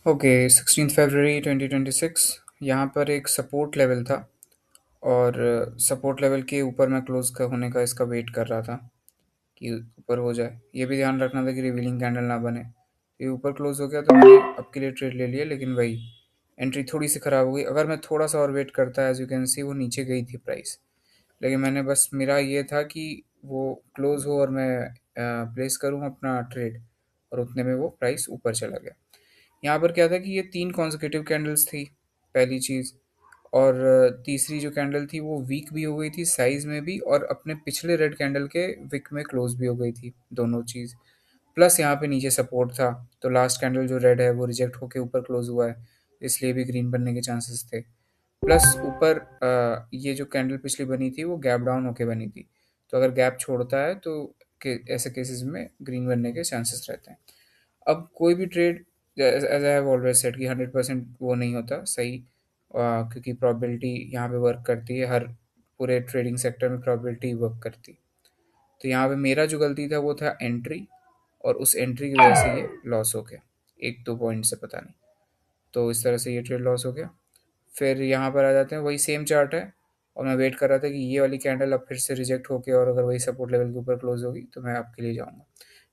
Okay, 16 फरवरी 2026। यहाँ पर एक सपोर्ट लेवल था और सपोर्ट लेवल के ऊपर मैं क्लोज का होने का इसका वेट कर रहा था कि ऊपर हो जाए। ये भी ध्यान रखना था कि रिवीलिंग कैंडल ना बने। ये ऊपर क्लोज हो गया तो मैंने अब के लिए ट्रेड ले लिया, लेकिन वही एंट्री थोड़ी सी ख़राब हो गई। अगर मैं थोड़ा सा और वेट करता, एज यू कैन सी वो नीचे गई थी प्राइस, लेकिन मैंने बस मेरा ये था कि वो क्लोज हो और मैं प्लेस करूँ अपना ट्रेड, और उतने में वो प्राइस ऊपर चला गया। यहाँ पर क्या था कि ये 3 कॉन्सेक्यूटिव कैंडल्स थी, पहली चीज़। और तीसरी जो कैंडल थी वो वीक भी हो गई थी साइज़ में भी, और अपने पिछले रेड कैंडल के विक में क्लोज़ भी हो गई थी, दोनों चीज़। प्लस यहाँ पे नीचे सपोर्ट था, तो लास्ट कैंडल जो रेड है वो रिजेक्ट होके ऊपर क्लोज़ हुआ है, इसलिए भी ग्रीन बनने के चांसेस थे। प्लस ऊपर ये जो कैंडल पिछली बनी थी वो गैप डाउन होके बनी थी, तो अगर गैप छोड़ता है तो ऐसे केसेस में ग्रीन बनने के चांसेस रहते हैं। अब कोई भी trade, as I have always said, कि 100% वो नहीं होता सही, क्योंकि प्रोबेबिलिटी यहाँ पे वर्क करती है, हर पूरे ट्रेडिंग सेक्टर में प्रोबेबिलिटी वर्क करती है। तो यहाँ पे मेरा जो गलती था वो था एंट्री, और उस एंट्री की वजह से ये लॉस हो गया, एक दो पॉइंट से पता नहीं। तो इस तरह से ये ट्रेड लॉस हो गया। फिर यहाँ पर आ जाते हैं, वही सेम चार्ट है, और मैं वेट कर रहा था कि ये वाली कैंडल अब फिर से रिजेक्ट होके और अगर वही सपोर्ट लेवल के ऊपर क्लोज होगी तो मैं आपके लिए जाऊँगा।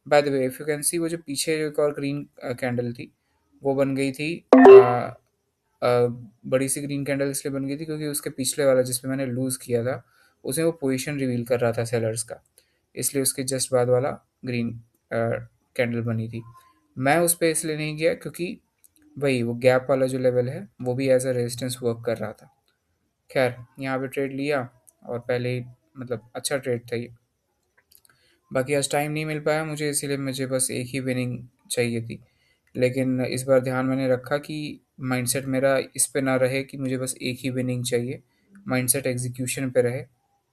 By the way, if you can see, वो जो पीछे जो एक और ग्रीन कैंडल थी वो बन गई थी, बड़ी सी ग्रीन कैंडल इसलिए बन गई थी क्योंकि उसके पिछले वाला जिसपे मैंने लूज़ किया था उसमें वो पोजीशन रिवील कर रहा था सेलर्स का, इसलिए उसके जस्ट बाद वाला ग्रीन कैंडल बनी थी। मैं उस पर इसलिए नहीं गया क्योंकि वही वो गैप वाला जो लेवल है वो भी एज अ रेजिस्टेंस वर्क कर रहा था। खैर, यहाँ पे ट्रेड लिया, और पहले ही मतलब अच्छा ट्रेड था ये। बाकी आज टाइम नहीं मिल पाया मुझे, इसीलिए मुझे बस एक ही विनिंग चाहिए थी। लेकिन इस बार ध्यान मैंने रखा कि माइंडसेट मेरा इस पे ना रहे कि मुझे बस एक ही विनिंग चाहिए, माइंडसेट एग्जीक्यूशन पे रहे,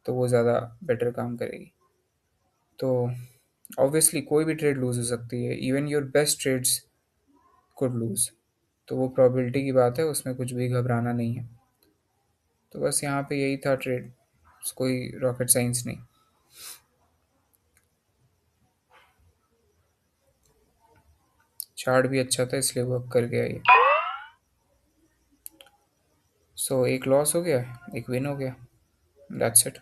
तो वो ज़्यादा बेटर काम करेगी। तो ऑब्वियसली कोई भी ट्रेड लूज़ हो सकती है, even your best trades could lose. तो वो प्रोबेबिलिटी की बात है, उसमें कुछ भी घबराना नहीं है। तो बस यहाँ पे यही था ट्रेड, कोई रॉकेट साइंस नहीं। चार्ट भी अच्छा था इसलिए वर्क कर गया ये। सो एक लॉस हो गया, एक विन हो गया, दैट्स इट।